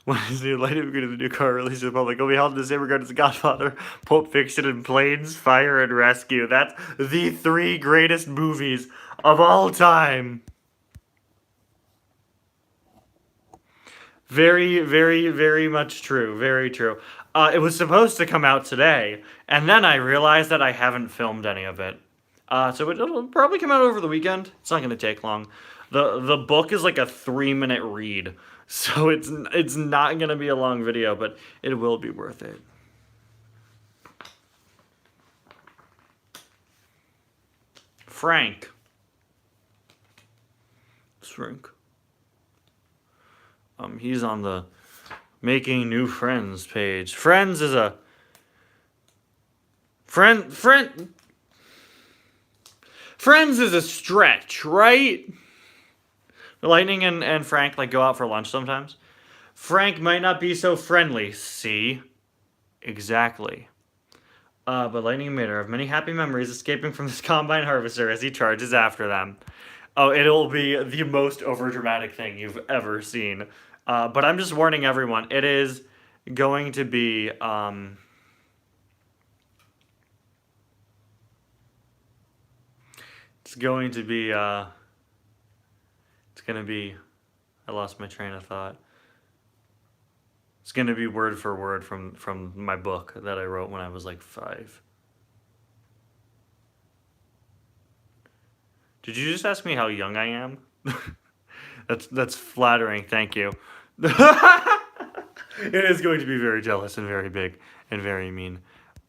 When is new Lightning McQueen of the new car released to the public? Will be held in the same regard as The Godfather, Pulp Fiction, and Planes, Fire, and Rescue. That's the 3 greatest movies of all time. Very, very, very much true. Very true. It was supposed to come out today, and then I realized that I haven't filmed any of it. So it'll probably come out over the weekend. It's not going to take long. The book is like a 3-minute read, so it's not going to be a long video, but it will be worth it. Frank. He's on the Making New Friends page. Friends is a Friends is a stretch, right? Lightning and Frank like go out for lunch sometimes. Frank might not be so friendly. See? Exactly. But Lightning and Mater have many happy memories escaping from this combine harvester as he charges after them. Oh, it'll be the most overdramatic thing you've ever seen. But I'm just warning everyone. It is going to be... it's going to be... it's going to be... I lost my train of thought. It's going to be word for word from my book that I wrote when I was like 5. Did you just ask me how young I am? That's flattering, thank you. It is going to be very jealous and very big and very mean.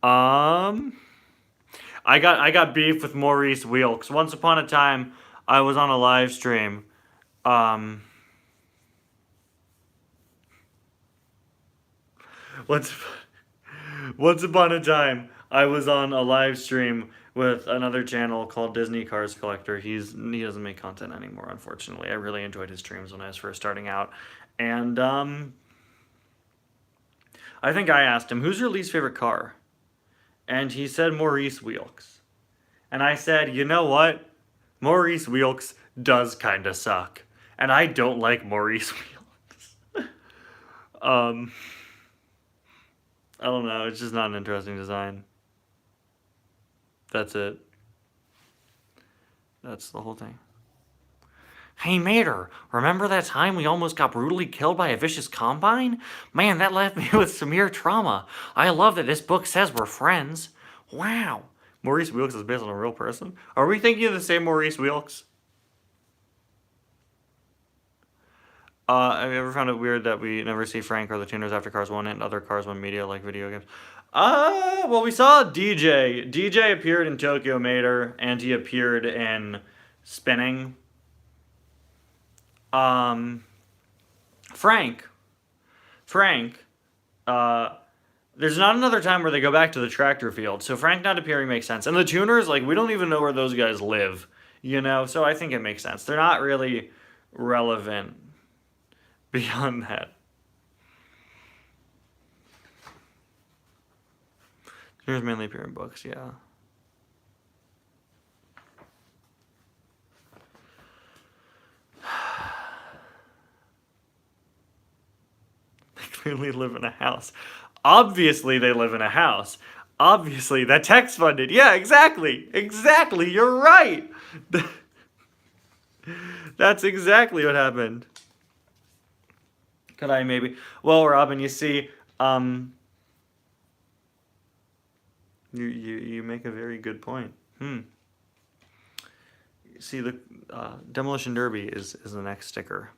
I got beef with Maurice Wilkes. Once upon a time, I was on a live stream. Once upon a time, I was on a live stream with another channel called Disney Cars Collector. He doesn't make content anymore, unfortunately. I really enjoyed his streams when I was first starting out. And I think I asked him, who's your least favorite car? And he said Maurice Wilkes. And I said, you know what? Maurice Wilkes does kind of suck. And I don't like Maurice Wilkes. I don't know. It's just not an interesting design. That's it. That's the whole thing. Hey, Mater, remember that time we almost got brutally killed by a vicious combine? Man, that left me with severe trauma. I love that this book says we're friends. Wow. Maurice Wilkes is based on a real person? Are we thinking of the same Maurice Wilkes? Have you ever found it weird that we never see Frank or the tuners after Cars 1 and other Cars 1 media like video games? Well, we saw DJ. DJ appeared in Tokyo Mater, and he appeared in Spinning. Frank, there's not another time where they go back to the tractor field, so Frank not appearing makes sense. And the tuners, like, we don't even know where those guys live, you know, so I think it makes sense. They're not really relevant beyond that. Tuners mainly appear in books, yeah. Clearly live in a house. Obviously they live in a house. Obviously that tax funded. Yeah, exactly. Exactly. You're right. That's exactly what happened. Could I maybe? Well, Robin, you see, you make a very good point. See, the Demolition Derby is the next sticker.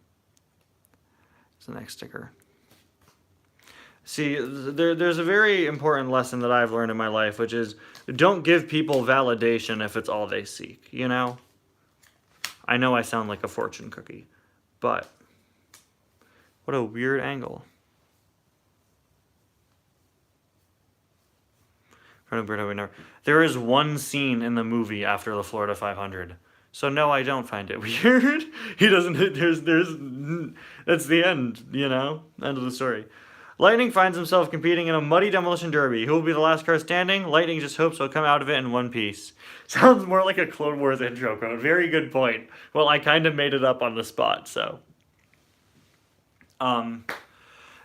It's the next sticker. See, there's a very important lesson that I've learned in my life, which is don't give people validation if it's all they seek, you know? I know I sound like a fortune cookie, but what a weird angle. There is one scene in the movie after the Florida 500. So no, I don't find it weird. He doesn't. That's the end. You know, end of the story. Lightning finds himself competing in a muddy demolition derby. Who will be the last car standing? Lightning just hopes he'll come out of it in one piece. Sounds more like a Clone Wars intro code. Very good point. Well, I kind of made it up on the spot, so.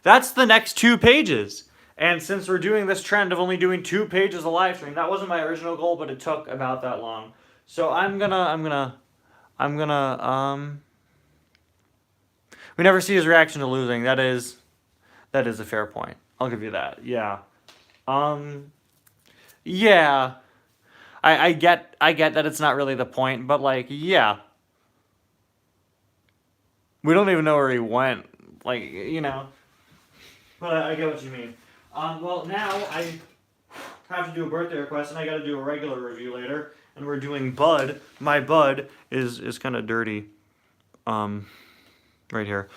That's the next 2 pages. And since we're doing this trend of only doing 2 pages a live stream, that wasn't my original goal, but it took about that long. So we never see his reaction to losing. That is a fair point. I'll give you that. Yeah. Yeah. I get that it's not really the point, but like, yeah. We don't even know where he went. Like, you know. But I get what you mean. Well, now I have to do a birthday request, and I got to do a regular review later. And we're doing Bud. My Bud is kind of dirty. Right here.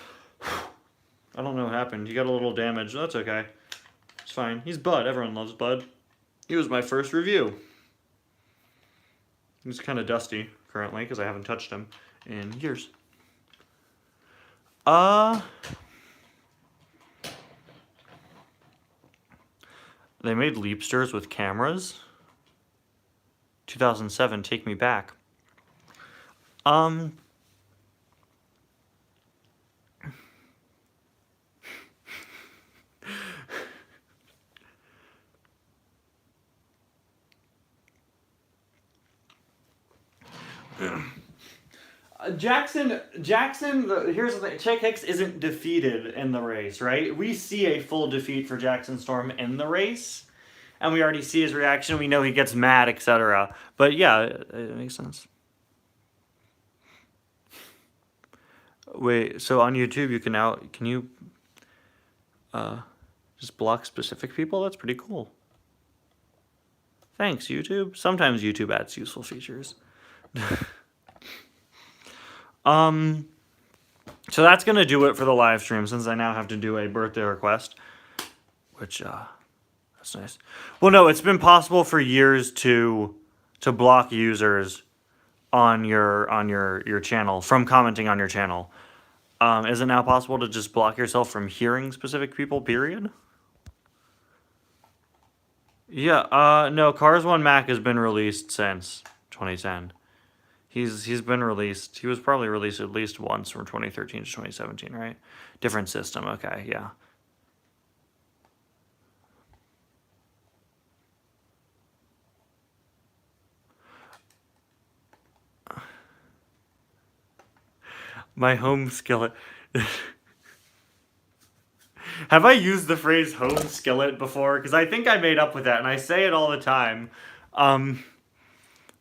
I don't know what happened. He got a little damage. That's okay. It's fine. He's Bud. Everyone loves Bud. He was my first review. He's kind of dusty currently because I haven't touched him in years. They made Leapsters with cameras. 2007, take me back. Jackson, here's the thing. Chick Hicks isn't defeated in the race, right? We see a full defeat for Jackson Storm in the race, and we already see his reaction. We know he gets mad, etc. But yeah, it makes sense. Wait, so on YouTube you can you just block specific people? That's pretty cool. Thanks, YouTube. Sometimes YouTube adds useful features. So that's gonna do it for the live stream, since I now have to do a birthday request, which that's nice. Well, no, it's been possible for years to block users on your channel from commenting on your channel. Is it now possible to just block yourself from hearing specific people, period? Yeah, no, Cars 1 Mac has been released since 2010. He's been released. He was probably released at least once from 2013 to 2017, right? Different system, okay, yeah. My home skillet. Have I used the phrase home skillet before? Because I think I made up with that, and I say it all the time.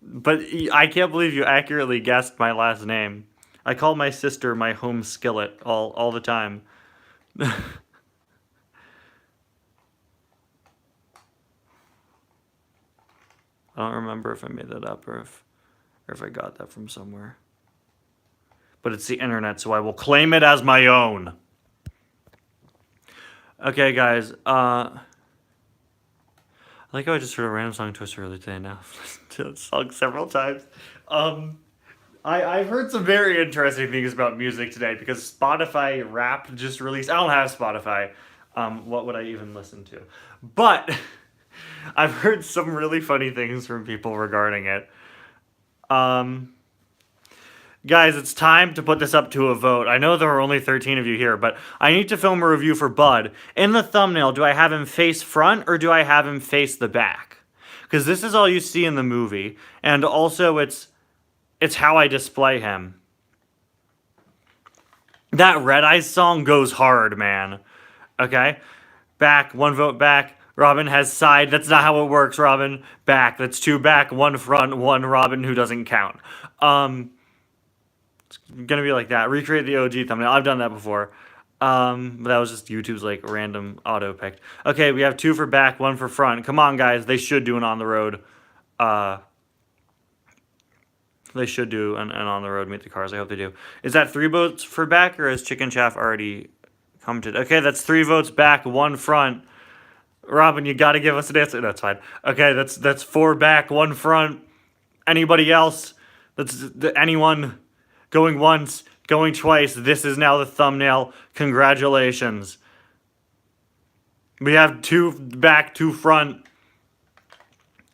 But I can't believe you accurately guessed my last name. I call my sister my home skillet all the time. I don't remember if I made that up or if I got that from somewhere. But it's the internet, so I will claim it as my own. Okay, guys. I like how I just heard a random song twist earlier today. Now I've listened to that song several times. I've heard some very interesting things about music today because Spotify Wrapped just released. I don't have Spotify. What would I even listen to? But I've heard some really funny things from people regarding it. Guys, it's time to put this up to a vote. I know there are only 13 of you here, but I need to film a review for Bud. In the thumbnail, do I have him face front or do I have him face the back? Because this is all you see in the movie, and also it's how I display him. That Red Eyes song goes hard, man. Okay? Back, 1 vote back. Robin has side. That's not how it works, Robin. Back. That's 2 back, 1 front, 1 Robin who doesn't count. It's gonna be like that. Recreate the OG thumbnail. I've done that before. But that was just YouTube's like random auto pick. Okay, we have 2 for back, 1 for front. Come on, guys. They should do an on the road. They should do an on the road meet the cars. I hope they do. Is that 3 votes for back, or has Chicken Chaff already commented? Okay, that's 3 votes back, 1 front. Robin, you got to give us an answer. That's fine. Okay, that's 4 back, 1 front. Anybody else? Anyone going once, going twice. This is now the thumbnail. Congratulations. We have 2 back, 2 front.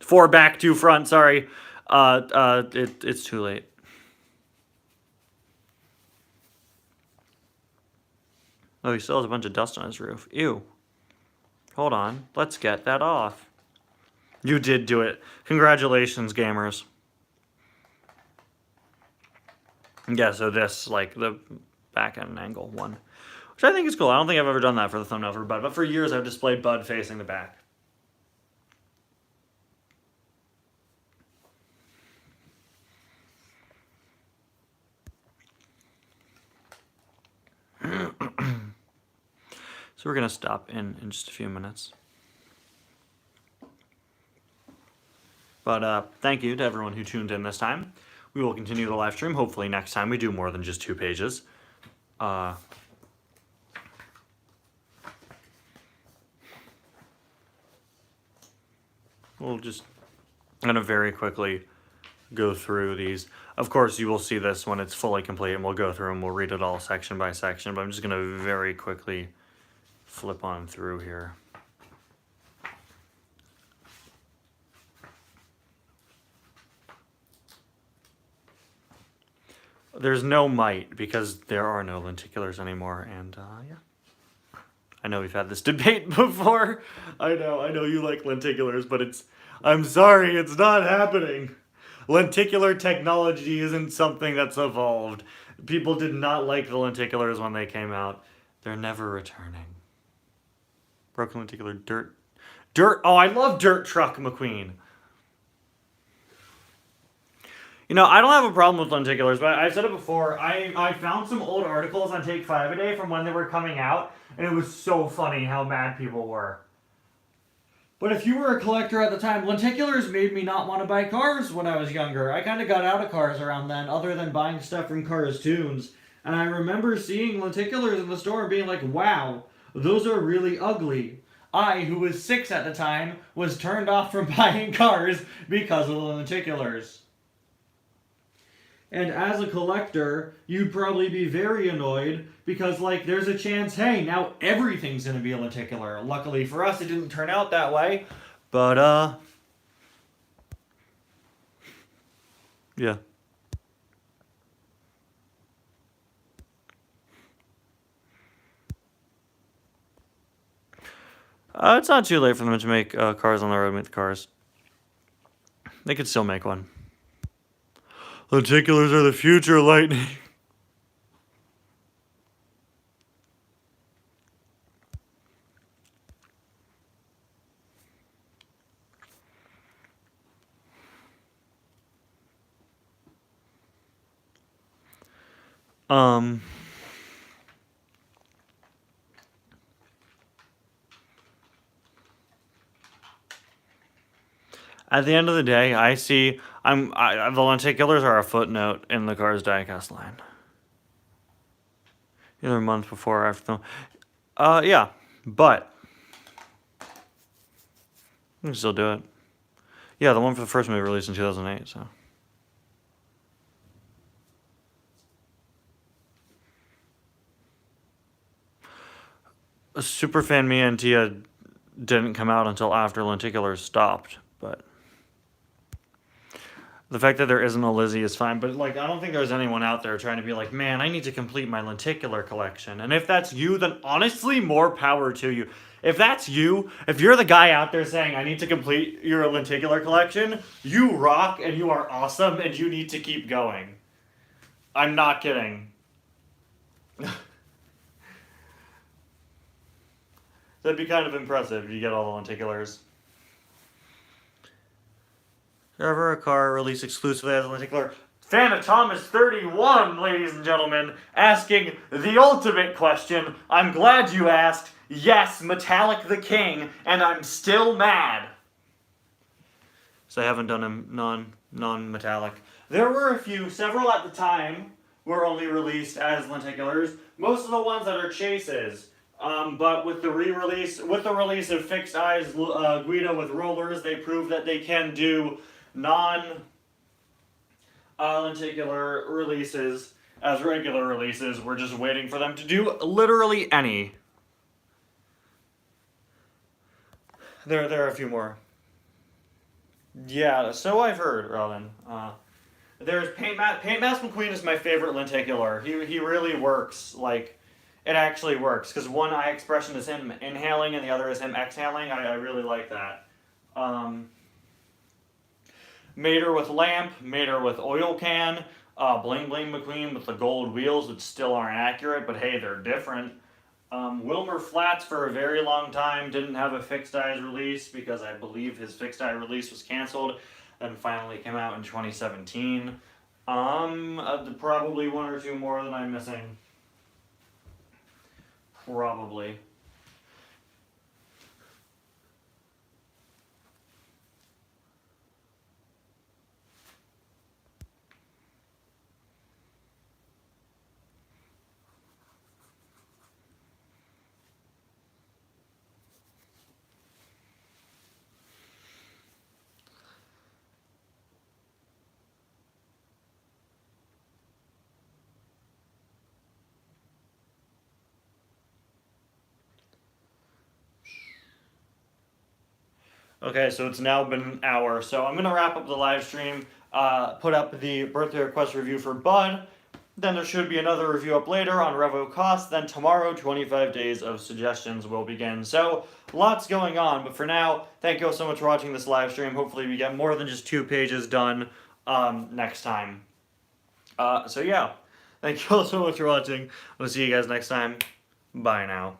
4 back, 2 front. Sorry. It's too late. Oh, he still has a bunch of dust on his roof. Ew. Hold on. Let's get that off. You did do it. Congratulations, gamers. Yeah, so this, like, the back end angle one. Which I think is cool. I don't think I've ever done that for the thumbnail for Bud, but for years I've displayed Bud facing the back. So we're going to stop in just a few minutes. But thank you to everyone who tuned in this time. We will continue the live stream. Hopefully next time we do more than just 2 pages. We'll just going to very quickly go through these. Of course, you will see this when it's fully complete, and we'll go through and we'll read it all section by section. But I'm just going to very quickly flip on through here. There's no might because there are no lenticulars anymore, and yeah. I know we've had this debate before. I know you like lenticulars, but I'm sorry, it's not happening. Lenticular technology isn't something that's evolved. People did not like the lenticulars when they came out. They're never returning. Broken lenticular dirt. Oh, I love Dirt Truck McQueen. You know, I don't have a problem with lenticulars, but I've said it before. I found some old articles on Take 5 a Day from when they were coming out, and it was so funny how mad people were. But if you were a collector at the time, lenticulars made me not want to buy cars when I was younger. I kind of got out of cars around then, other than buying stuff from Cars Tunes. And I remember seeing lenticulars in the store and being like, wow, those are really ugly. I, who was 6 at the time, was turned off from buying cars because of the lenticulars. And as a collector, you'd probably be very annoyed because, like, there's a chance, hey, now everything's going to be a lenticular. Luckily for us, it didn't turn out that way. But, yeah. It's not too late for them to make Cars on the Road meet the Cars. They could still make one. Lenticulars are the future, Lightning. At the end of the day, I see the lenticulars are a footnote in the Cars diecast line. Either a month before or after the... yeah. But... we can still do it. Yeah, the one for the first movie released in 2008, so... Superfan Mia and Tia didn't come out until after lenticulars stopped, but... the fact that there isn't a Lizzie is fine, but like I don't think there's anyone out there trying to be like, man, I need to complete my lenticular collection. And if that's you, then honestly, more power to you. If that's you, if you're the guy out there saying, I need to complete your lenticular collection, you rock and you are awesome and you need to keep going. I'm not kidding. That'd be kind of impressive if you get all the lenticulars. Is there ever a car released exclusively as a lenticular? Fan of Thomas 31, ladies and gentlemen, asking the ultimate question. I'm glad you asked. Yes, Metallic the King, and I'm still mad. So I haven't done him non-metallic. There were several at the time were only released as lenticulars. Most of the ones that are chases. But with the release of Fixed Eyes Guido with rollers, they proved that they can do non-lenticular releases as regular releases. We're just waiting for them to do literally any. There are a few more. Yeah, so I've heard, Robin. There's Paint Mask McQueen is my favorite lenticular. He really works. Like, it actually works. Because one eye expression is him inhaling and the other is him exhaling. I really like that. Mater with lamp, Mater with oil can, Bling Bling McQueen with the gold wheels, which still aren't accurate, but hey, they're different. Wilmer Flats for a very long time didn't have a Fixed Eyes release because I believe his Fixed Eye release was canceled and finally came out in 2017. Probably one or two more that I'm missing. Probably. Okay, so it's now been an hour, so I'm going to wrap up the live stream, put up the birthday request review for Bud, then there should be another review up later on Revo Cost, then tomorrow 25 days of suggestions will begin. So, lots going on, but for now, thank you all so much for watching this live stream. Hopefully we get more than just 2 pages done next time. So yeah, thank you all so much for watching. We'll see you guys next time. Bye now.